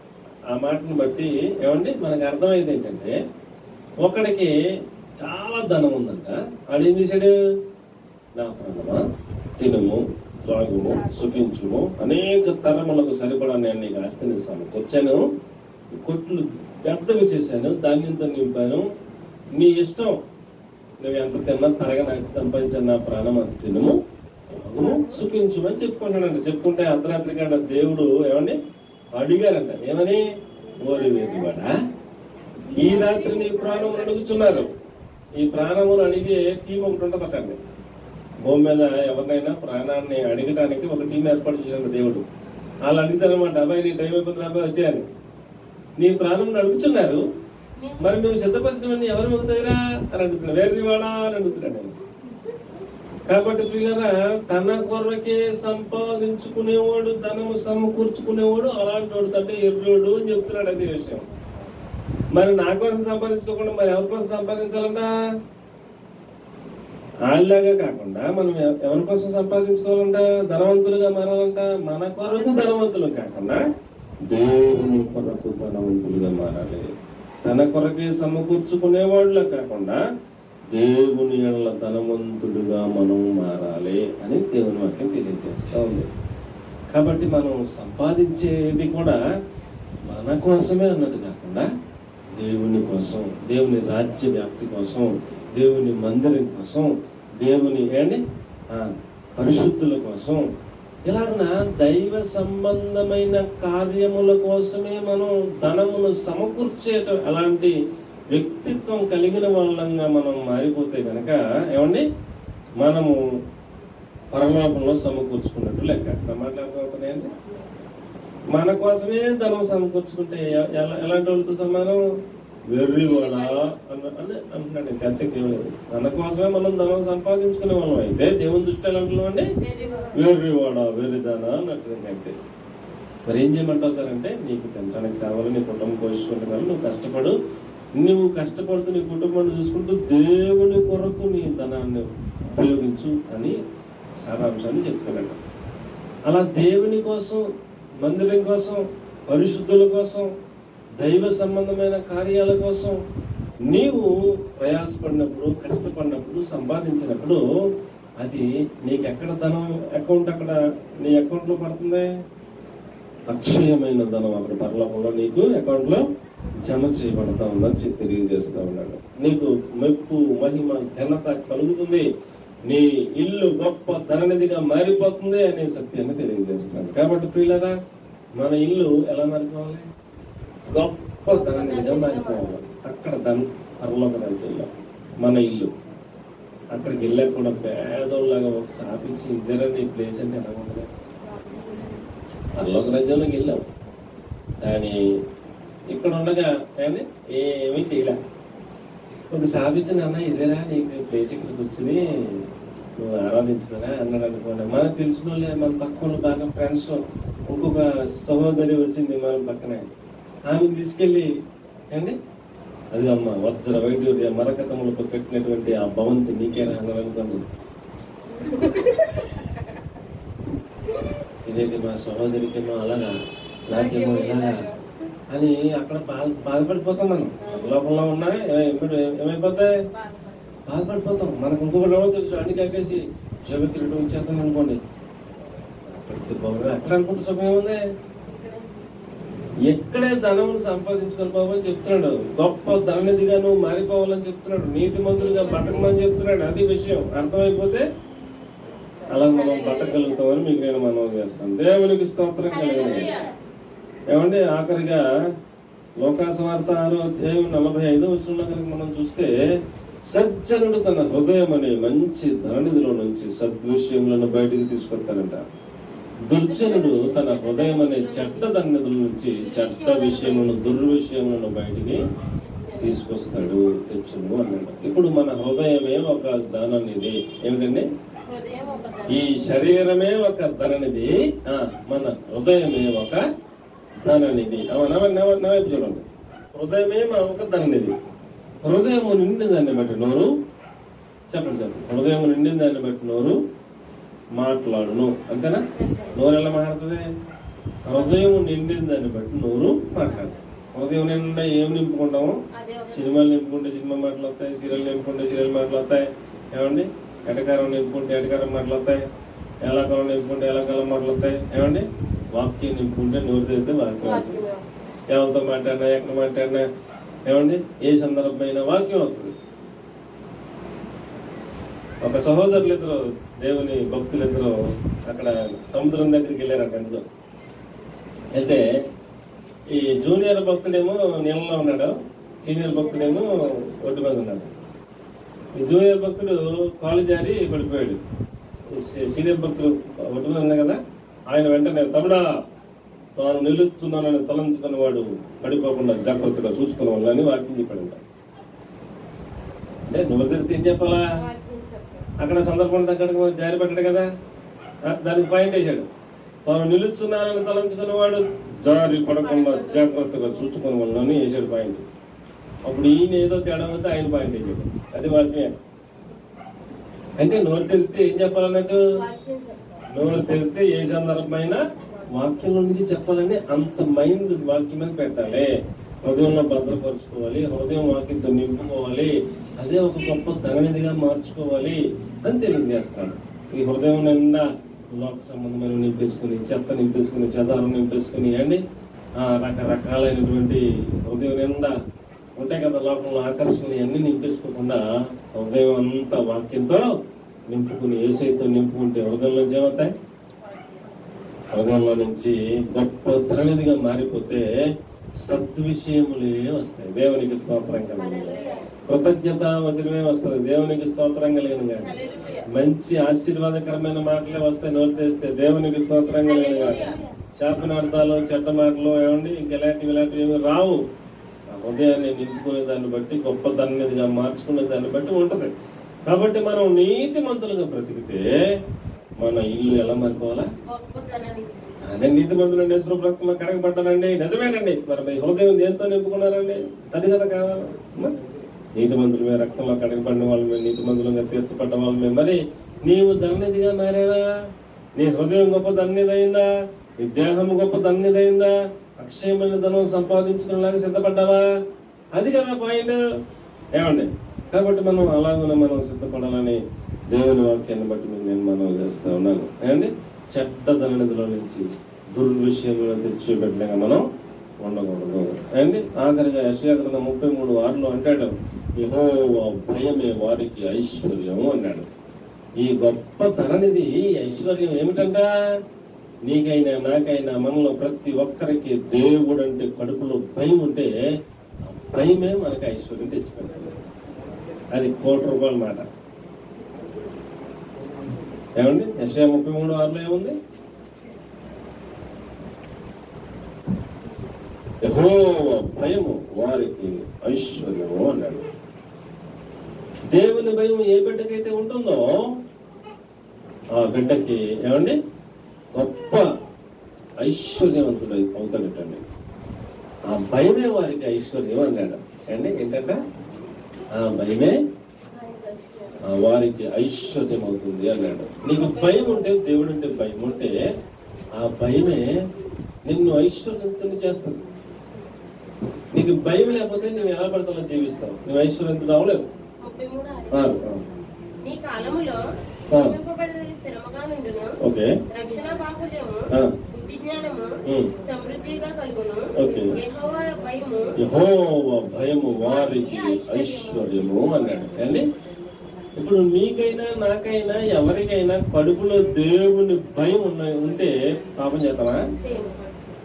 ఆ మాటను బట్టి ఏమండి మనకు అర్థమైంది ఏంటంటే, ఒకడికి చాలా ధనం ఉందంట. ఆడేం చేశాడు? నా ప్రాణమా తినము, త్రాగుము, సుఖించుము, అనేక తరములకు సరిపడా నేను నీకు ఆస్తిని సమకూర్చాను, కొట్లు పెద్దవి చేశాను, ధాన్యంతో నింపాను, నీ ఇష్టం, నువ్వు ఎంత తిన్నా తరగా నాకు సంపాదించాను, నా ప్రాణం అది తినము, త్రాగుము, సుఖించుమని చెప్పుకుంటాడంట. చెప్పుకుంటే అర్ధరాత్రి కాడ దేవుడు ఏమండి అడిగారంట, ఏమని? ఓరి వేదివాడా, ఈ రాత్రి నీ ప్రాణములు అడుగుతున్నారు. ఈ ప్రాణములు అడిగే టీం ఒకటి ఉంటుంది అక్కడిని. భూమి మీద ఎవరినైనా ప్రాణాన్ని అడగడానికి ఒక టీం ఏర్పాటు చేశాడు దేవుడు. వాళ్ళు అడుగుతారనమాట, అబ్బాయి నీ టైం అయిపోతుంది, అబ్బాయి వచ్చాయని. నీ ప్రాణం అడుగుతున్నారు, మరి నువ్వు సిద్ధపరిచినవన్నీ ఎవరు మొగుతాయిరా అని అడుగుతున్నాడు. వేరే వాడా అని అడుగుతున్నాడు. కాబట్టి పిల్లరా, తన కొరకే సంపాదించుకునేవాడు, ధనము సమకూర్చుకునేవాడు అలాంటి వాడు అంటే ఎర్రోడు అని చెప్తున్నాడు. అదే విషయం. మరి నా కోసం సంపాదించుకోకుండా మరి ఎవరి కోసం సంపాదించాలంట? వాళ్ళలాగా కాకుండా మనం ఎవరి కోసం సంపాదించుకోవాలంట? ధనవంతులుగా మారాలంట. మన కొరకు ధనవంతులు కాకుండా దేవుని కొరకు ధనవంతులుగా మారాలి. తన కొరకే సమకూర్చుకునేవాళ్ళ కాకుండా దేవుని ఎడల ధనవంతుడుగా మనం మారాలి అని దేవుని వాక్యం తెలియజేస్తూ ఉంది. కాబట్టి మనం సంపాదించేది కూడా మన కోసమే అన్నది కాకుండా దేవుని కోసం, దేవుని రాజ్య వ్యాప్తి కోసం, దేవుని మందిరం కోసం, దేవుని పరిశుద్ధుల కోసం, ఇలాగ దైవ సంబంధమైన కార్యముల కోసమే మనం ధనమును సమకూర్చేట అలాంటి వ్యక్తిత్వం కలిగిన వాళ్ళంగా మనం మారిపోతే కనుక ఏమండి మనము పరలోకంలో సమకూర్చుకున్నట్టు లెక్క. మాట్లాడుతున్నాయండి, మన కోసమే ధనం సమకూర్చుకుంటే ఎలాంటి వాళ్ళతో సమానం? వెర్రివాడా అంటున్నాడు. అంతే కేవలం తన కోసమే మనం ధనం సంపాదించుకునే వాళ్ళం అయితే దేవుని దృష్టి ఎలా అంటున్నామండి? వెర్రివాడా, వెర్రిదానా అన్నట్టు. అంతే. మరి ఏం చేయమంటావు సార్ అంటే, నీకు తినడానికి కావాలి, నీ కుటుంబం పోషించుకుంటే కావాలి, నువ్వు కష్టపడు, నువ్వు కష్టపడుతూ నీ కుటుంబాన్ని చూసుకుంటూ దేవుని కొరకు నీ ధనాన్ని ఉపయోగించు అని సారాంశాన్ని చెప్తున్నాడు. అలా దేవుని కోసం, మందిరం కోసం, పరిశుద్ధుల కోసం, దైవ సంబంధమైన కార్యాల కోసం నీవు ప్రయాసపడినప్పుడు, కష్టపడినప్పుడు, సంపాదించినప్పుడు అది నీకు ఎక్కడ ధనం అకౌంట్ అక్కడ నీ అకౌంట్ లో పడుతుంది. అక్షయమైన ధనం అక్కడ పరలోకంలో నీకు అకౌంట్ లో జమ చేయబడతా ఉందని తెలియజేస్తా ఉన్నాడు. నీకు మెప్పు, మహిమ, ఘనత కలుగుతుంది, నీ ఇల్లు గొప్ప ధననిధిగా మారిపోతుంది అనే సత్యాన్ని తెలియజేస్తాను. కాబట్టి ప్రియులారా, మన ఇల్లు ఎలా మారిపోవాలి? గొప్ప ధననిధిగా మారిపోవాలి. అక్కడ పరలోక రాజ్యంలో మన ఇల్లు, అక్కడికి వెళ్ళాక కూడా పేదోళ్ళగా ఒక స్థాపించి ఇద్దరని ప్లేస్ అంటే ఎలా ఉంటుంది? పరలోక రాజ్యంలోకి వెళ్ళాం, కానీ ఇక్కడ ఉండగా కానీ ఏమీ చేయలే. ఒక స్థాపించిన అన్న ఇదేరా నీకు ప్లేస్ ఇక్కడికి వచ్చింది, నువ్వు ఆరాధించుకునే అన్నాడు అనుకోండి. మనకు తెలిసిన వాళ్ళే, మన పక్కన బాగా ఫ్రెండ్స్, ఇంకొక సహోదరి వచ్చింది మనం పక్కనే, ఆమెను తీసుకెళ్ళి అండి అది అమ్మ వజ్ర వైడూర్య మరకతములతో పెట్టినటువంటి ఆ భవంతి నీకేనా అన్నాడు అనుకోండి. ఇదేంటి మా సహోదరికేమో అలాగా, నాకేమో ఇలాగా అని అక్కడ బాధపడిపోతున్నాను. లోపల ఉన్నా ఏమైపోతాయి, బాధపడిపోతాం. మనకు ఇంకొకటి ఎవరో తెలుసు అన్ని కట్టేసి శోభకిరీటం ఇచ్చేద్దాం అనుకోండి. ఎక్కడ అనుకుంటే సుఖం ఏముంది? ఎక్కడే ధనమును సంపాదించుకొని పోవాలని చెప్తున్నాడు. గొప్ప ధననిధిగా నువ్వు మారిపోవాలని చెప్తున్నాడు. నీతిమంతులుగా బతకమని చెప్తున్నాడు. అది విషయం అర్థమైపోతే అలా మనం బతకగలుగుతామని మీకు నేను మనవి చేస్తాను. దేవునికి స్తోత్రం కలిగింది. ఏమంటే ఆఖరిగా లోకాసువార్త 6వ అధ్యాయం 45వ వచనంలో కనుక మనం చూస్తే, సజ్జనుడు తన హృదయం అనే మంచి ధననిధిలో నుంచి సద్విషయములను బయటికి తీసుకొస్తాడంట. దుర్జనుడు తన హృదయం అనే చెడ్డ ధననిధుల నుంచి చెడ్డ విషయములను, దుర్విషయములను బయటికి తీసుకొస్తాడు, తెచ్చును అన్నాడు. ఇప్పుడు మన హృదయమే ఒక ధననిధి. ఏమిటండి? ఈ శరీరమే ఒక ధననిధి, మన హృదయమే ఒక ధననిధి. నవైపు చూడండి. హృదయమే ఒక ధననిధి. హృదయము నిండిన దాన్ని బట్టి నోరు, చెప్పండి, హృదయం నిండిన దాన్ని బట్టి నోరు మాట్లాడును. అంతేనా? నోరు ఎలా మాట్లాడుతుంది? హృదయం నిండిన దాన్ని బట్టి నోరు మాట్లాడుతుంది. హృదయం నిండా ఏం నింపుకుంటాము? సినిమాలు నింపుకుంటే సినిమా మాటలు వస్తాయి, సీరియల్ నింపుకుంటే సీరియల్ మాటలు వస్తాయి. ఏమండి? ఎటకారం నింపుకుంటే ఎటకారం మాటలు వస్తాయి, ఎలాకాలం నింపుకుంటే ఎలాకాలం మాటలు వస్తాయి. ఏమండి? వాక్యం నింపుకుంటే నోరు తెరితే వాక్యం వస్తుంది. ఎవరితో మాట్లాడినా, ఎక్కడ మాట్లాడినా, ఏమండి, ఏ సందర్భమైన వాక్యం అవుతుంది. ఒక సహోదరులు ఇద్దరు, దేవుని భక్తులు ఇద్దరు అక్కడ సముద్రం దగ్గరికి వెళ్ళారంట. అందులో వెళ్తే ఈ జూనియర్ భక్తుడేమో నీళ్ళలో ఉన్నాడు, సీనియర్ భక్తుడేమో ఒడ్డు మీద ఉన్నాడు. ఈ జూనియర్ భక్తుడు కాలు జారి పడిపోయాడు. సీనియర్ భక్తుడు ఒడ్డు మీద ఉన్నా కదా, ఆయన వెంటనే తమ్ముడా తాను నిలుస్తున్నానని తలంచుకున్న వాడు పడిపోకుండా జాగ్రత్తగా చూసుకున్న అని వాక్యం చెప్పాడంట. అంటే నువ్వు తెలిస్తే ఏం చెప్పాలా? అక్కడ సందర్భం తగ్గడానికి జారి పడ్డాడు కదా, దానికి పాయింట్ వేసాడు. తాను నిలుస్తున్నానని తలంచుకున్నవాడు జారి పడకుండా జాగ్రత్తగా చూసుకున్న వాళ్ళని వేసాడు పాయింట్. అప్పుడు ఈయన ఏదో తేడా వస్తే ఆయన పాయింట్ వేసాడు. అది వాక్యం. అంటే నోరు తెలిస్తే ఏం చెప్పాలన్నట్టు, నోరు తెలిస్తే ఏ సందర్భమైనా వాక్యంలో నుంచి చెప్పాలని అంత మైండ్ వాక్యం మీద పెట్టాలి. హృదయంలో భద్రపరుచుకోవాలి, హృదయం వాక్యంతో నింపుకోవాలి, అదే ఒక గొప్ప ధననిధిగా మార్చుకోవాలి అని తెలియజేస్తాడు. ఈ హృదయం నిండా లోక సంబంధమైన నింపేసుకుని, చెత్త నింపేసుకుని, చెదారం నింపేసుకుని, అండి రకరకాలైనటువంటి హృదయం నిండా ఉంటాయి కదా లోకంలో ఆకర్షణలు, అన్ని నింపేసుకోకుండా హృదయం అంతా వాక్యంతో నింపుకుని, ఏసైతో నింపుకుంటే హృదయంలోంచి ఏమవుతాయి? హృదయంలో నుంచి గొప్ప ధననిధిగా మారిపోతే సద్విషయములే వస్తాయి. దేవునికి స్తోత్రం కలిగిన, కృతజ్ఞత వచనమే వస్తుంది. దేవునికి స్తోత్రం కలిగిన కానీ మంచి ఆశీర్వాదకరమైన మాటలే వస్తాయి. నోరు తెస్తే దేవునికి స్తోత్రం కలిగిన కానీ శాపనార్థాలు, చెడ్డ మాటలు, ఏమండి ఇలాంటివి ఏమి రావు. హృదయాన్ని నింపుకునే దాన్ని బట్టి, గొప్ప ధననిధిగా మార్చుకునే దాన్ని బట్టి ఉంటది. కాబట్టి మనం నీతిమంతులుగా బ్రతికితే మన ఇల్లు ఎలా మారిపోవాలా? అదే నీతిమంతులు అండి, రక్తంలో కడగబడ్డానండి, నిజమేనండి. మరి మీ హృదయం దేంతో నింపుకున్నారండి? అది కదా కావాలి. నీతిమంతులు మేము రక్తంలో కడగబడిన వాళ్ళమే, నీతిమంతులుగా తీర్చబడ్డ వాళ్ళమే. మరి నీవు ధననిధిగా మారావా? నీ హృదయం గొప్ప ధననిధి అయిందా? నీ దేహం గొప్ప ధననిధి అయిందా? అక్షయమైన ధనం సంపాదించుకునేలాగా సిద్ధపడ్డావా? అది కదా పాయింట్. ఏమండి? కాబట్టి మనం అలాగనే మనం సిద్ధపడాలని దేవుని వాక్యాన్ని బట్టి నేను మనం చేస్తా ఉన్నాను. ఏమండి? చెడ్డ ధననిధిలో నుంచి దుర్విషయంలో తెచ్చిపెట్టలేక మనం ఉండకూడదు. అండి ఆఖరిగా యెషయా గ్రంథం 33:6 అంటాడు, యెహోవా భయమే వారికి ఐశ్వర్యం అన్నాడు. ఈ గొప్ప ధననిధి ఐశ్వర్యం ఏమిటంట? నీకైనా నాకైనా మనలో ప్రతి ఒక్కరికి దేవుడు అంటే కడుపులో భయం ఉంటే ఆ భయమే మనకి ఐశ్వర్యం తెచ్చిపెట్టాలి. అది ₹1,00,00,000 మాట. ఏమండి? యెషయా 33:6 ఏముంది? యెహోవా భయము వారికి ఐశ్వర్యము అన్నాడు. దేవుని భయం ఏ బిడ్డకైతే ఉంటుందో ఆ బిడ్డకి ఏమండి గొప్ప ఐశ్వర్యవంతుడు అవుతాడటండి. ఆ భయమే వారికి ఐశ్వర్యం అన్నాడు అండి. ఏంటంటే ఆ భయమే వారికి ఐశ్వర్యం అవుతుంది అన్నాడు. నీకు భయం ఉంటే, దేవుడు అంటే భయం ఉంటే, ఆ భయమే నిన్ను ఐశ్వర్యవంతుని చేస్తుంది. నీకు భయం లేకపోతే నువ్వు ఎలా పడతావో జీవిస్తావు, నువ్వు ఐశ్వర్యవంతుడు అవలేవు. నీ కాలములో స్థిరముగా నుండును, రక్షణ బాహుళ్యము, బుద్ధి జ్ఞానము సమృద్ధిగా కలుగును, యెహోవా భయము వారికి ఐశ్వర్యము అన్నాడు అండి. ఇప్పుడు మీకైనా నాకైనా ఎవరికైనా కడుపులో దేవుని భయం ఉంటే పాపం చేస్తామా?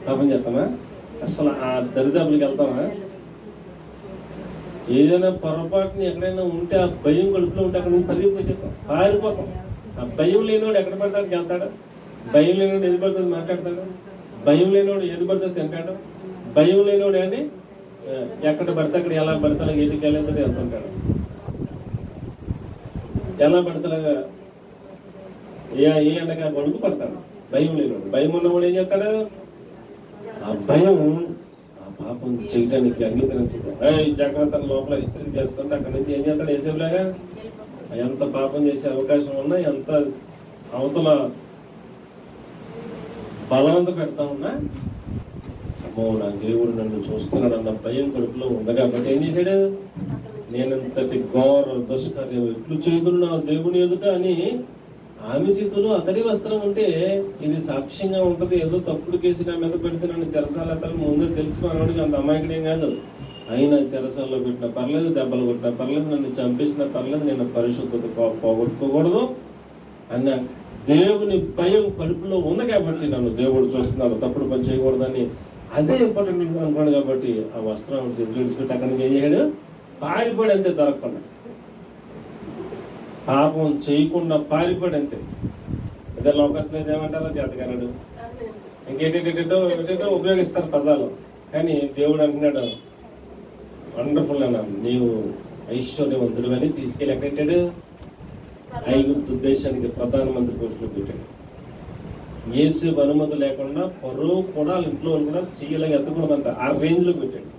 పాపం చేస్తామా? అసలు ఆ దరిదాపులకి వెళ్తామా? ఏదైనా పొరపాటుని ఎక్కడైనా ఉంటే ఆ భయం కడుపులో ఉంటే అక్కడ పరిగెత్తుకొచ్చేస్తాం, పారిపోతాం. ఆ భయం లేనివాడు ఎక్కడ పడతానికి వెళ్తాడు? భయం లేనివాడు ఎది పడుతుంది మాట్లాడతాడు? భయం లేనివాడు ఎది పడుతుంది తింటాడు? భయం లేనివాడు అండి ఎక్కడ పడితే అక్కడ ఎలా పడతా ఏటికి వెళ్ళేది వెళ్తుంటాడు. ఎలా పడతాగా ఏ ఎండగా గొడుగు పడతాడు భయం లేనివాడు. భయం ఉన్నవాడు ఏం చేస్తాడు? ఆ భయం ఆ పాపం చేయడానికి అంగీకరించదు. జాగ్రత్త లోపల హెచ్చరిక చేస్తుంటే అక్కడి నుంచి ఏం చేస్తాడు? వేసేలాగా ఎంత పాపం చేసే అవకాశం ఉన్నా, ఎంత అవతల బలవంత పెడతా ఉన్నా, అమ్మో నా దేవుడు నన్ను చూస్తున్నాడు అన్న భయం కడుపులో ఉంది కాబట్టి ఏం చేశాడు? నేనంతటి ఘోర దుష్కార్యం ఎట్లు చేదున్నా దేవుని ఎదుట అని ఆమె చేతులు అతడి వస్త్రం ఉంటే ఇది సాక్ష్యంగా ఉంటది. ఏదో తప్పుడు కేసు నా మీద పెడితే నన్ను చెరసాల ముందే తెలిసి మనవాడికి అంత అమాయకుడేం కాదు. అయినా చెరసాల్లో పెట్టినా పర్లేదు, దెబ్బలు కొట్టినా పర్లేదు, నన్ను చంపేసినా పర్లేదు, నేను పరిశుద్ధత పోగొట్టుకోకూడదు అన్న దేవుని భయం కడుపులో ఉంది కాబట్టి నన్ను దేవుడు చూస్తున్నాడు, తప్పుడు పని చేయకూడదని అదే ఇంపార్టెంట్ అనుకోండి. కాబట్టి ఆ వస్త్రం చేతులు విడిచిపెట్టి అక్కడి నుంచి ఏం చేయడు? పారిపోయాడు అంతే, దొరకకుండా. పాపం చేయకుండా పారిపోయాడు అంతే. అదే లోకస్తులు అయితే ఏమంటారో చేతకన్నాడు, ఇంకేటేటో ఉపయోగిస్తారు పదాలు. కానీ దేవుడు అంటున్నాడు వండర్ఫుల్ అన్నాడు, నీవు ఐశ్వర్యవంతుడు అని తీసుకెళ్ళి ఎక్కడెట్టాడు? ఐగుప్తు దేశానికి ప్రధానమంత్రి పోస్టులో పెట్టాడు. యేసు అనుమతి లేకుండా పరువు కూడా ఇంట్లో కూడా చెయ్యలేక ఎత్తకూడదంట, ఆ రేంజ్ లో పెట్టాడు.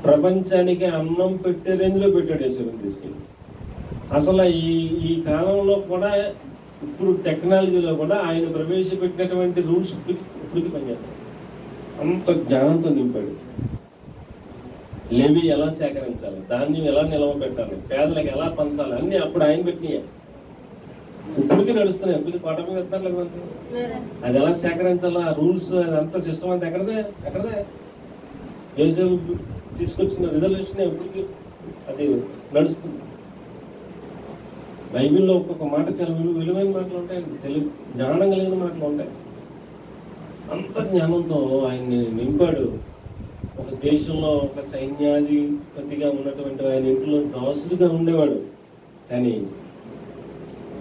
ప్రపంచానికి అన్నం పెట్టే రేంజ్ లో పెట్టాడు యేసుని తీసుకెళ్ళి. అసలు ఈ కాలంలో కూడా ఇప్పుడు టెక్నాలజీలో కూడా ఆయన ప్రవేశపెట్టినటువంటి రూల్స్ ఇప్పటికి పనిచేస్తాయి. అంత జ్ఞానంతో నింపాడు. లెవి ఎలా సేకరించాలి, ధాన్యం ఎలా నిల్వ పెట్టాలి, పేదలకు ఎలా పంచాలి, అన్ని అప్పుడు ఆయన పెట్టినాయి. ఇప్పటికీ నడుస్తున్నాయి. ఇప్పటికి పాట మీద ఎత్తారు, అది ఎలా సేకరించాలా రూల్స్, అదంతా సిస్టమ్ అంతా ఎక్కడదే యేసు తీసుకొచ్చిన రిజల్యూషన్ ఇప్పటికి అది నడుస్తుంది. బైబిల్లో ఒక్కొక్క మాట చాలా విలువైన మాటలు ఉంటాయి, తెలుగు జ్ఞానం కలిగిన మాటలు ఉంటాయి. అంత జ్ఞానంతో ఆయన్ని నింపాడు. ఒక దేశంలో ఒక సైన్యాధిపతిగా ఉన్నటువంటి ఆయన ఇంట్లో దాసులుగా ఉండేవాడు. కానీ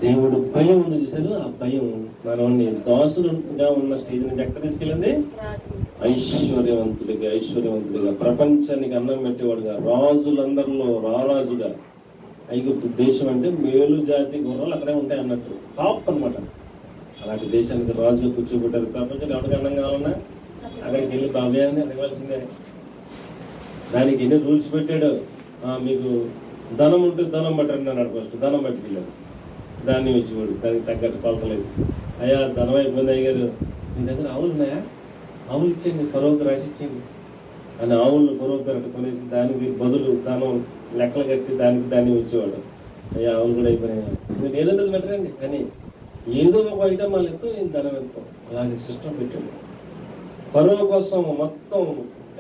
దేవుడు భయం ఉంది చూశారు, ఆ భయం మనల్ని దాసులుగా ఉన్న స్టేజ్ నుంచి ఎక్కడ తీసుకెళ్ళింది? ఐశ్వర్యవంతుడిగా ప్రపంచానికి అన్నం పెట్టేవాడుగా, రాజులందరిలో రారాజుగా. ఐగుప్తు దేశం అంటే మేలు జాతి గుర్రాలు అక్కడే ఉంటాయి అన్నట్టు, టాప్ అనమాట. అలాంటి దేశానికి రాజుగా కూర్చోబెట్టారు. ప్రపంచం ఎవరికి అన్నం కావాలన్నా అక్కడికి వెళ్ళి బాబాయ్ అని అడగాల్సిందే. దానికి ఎన్ని రూల్స్ పెట్టాడు. మీకు ధనం ఉంటే ధనం పట్టండి అన్నాడు. ఫస్ట్ ధనం పట్టుకెళ్ళాడు, ధాన్యం ఇచ్చివాడు, దానికి తగ్గట్టు కొలతలేసి, అయ్యా ధనం అయిపోయింది అయ్యారు, మీ దగ్గర ఆవులు ఉన్నాయా? ఆవులు ఇచ్చేయండి, ఫరోకు రాసి ఇచ్చేయండి అని ఆవులను ఫరోకు కరెక్ట్ కొనేసి దానికి బదులు ధనం లెక్కలు కట్టి దానికి ధాన్యం ఇచ్చేవాడు. అయ్యా ఆవులు కూడా అయిపోయినాయి, మీరు ఏదో పెట్టరండి కానీ ఏదో ఒక ఐటమ్ వాళ్ళు ఎత్తు, నేను ధనం ఎత్తాం. అలాగే సిస్టమ్ పెట్టాడు. ఫరో కోసం మొత్తం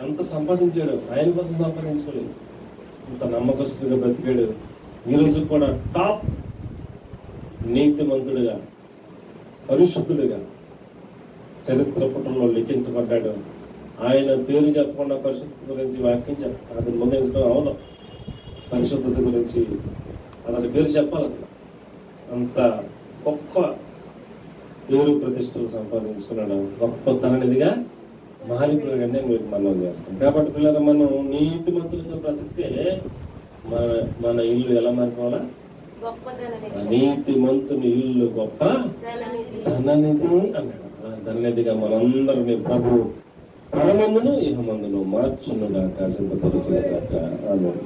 ఎంత సంపాదించాడు, ఆయన కోసం సంపాదించుకోలేదు. ఇంత నమ్మకస్తుడిగా బ్రతికాడు. ఈరోజు కూడా టాప్ నీతిమంతుడిగా, పరిశుద్ధుడిగా చరిత్ర పుటంలో లిఖించబడ్డాడు. ఆయన పేరు చెప్పకుండా పరిశుద్ధత గురించి వాక్యం అది ముగించడం అవును. పరిశుద్ధత గురించి అతని పేరు చెప్పాలి. అసలు అంత గొప్ప పేరు ప్రతిష్టలు సంపాదించుకున్నాడు, గొప్ప ధననిధిగా మారిపోయాడని మీకు మనం చేస్తాం. కాబట్టి పిల్లలు మనం నీతిమంతులుగా బ్రతికితే మన ఇల్లు ఎలా మారిపోవాలా? నీతిమంతుని ఇల్లు గొప్ప ధననిధి అన్నాడు. ధననిధిగా మనందరినీ ప్రభు పరమందును ఇహమందును మార్చును గాక, సిద్ధపరచును గాక. ఆమేన్.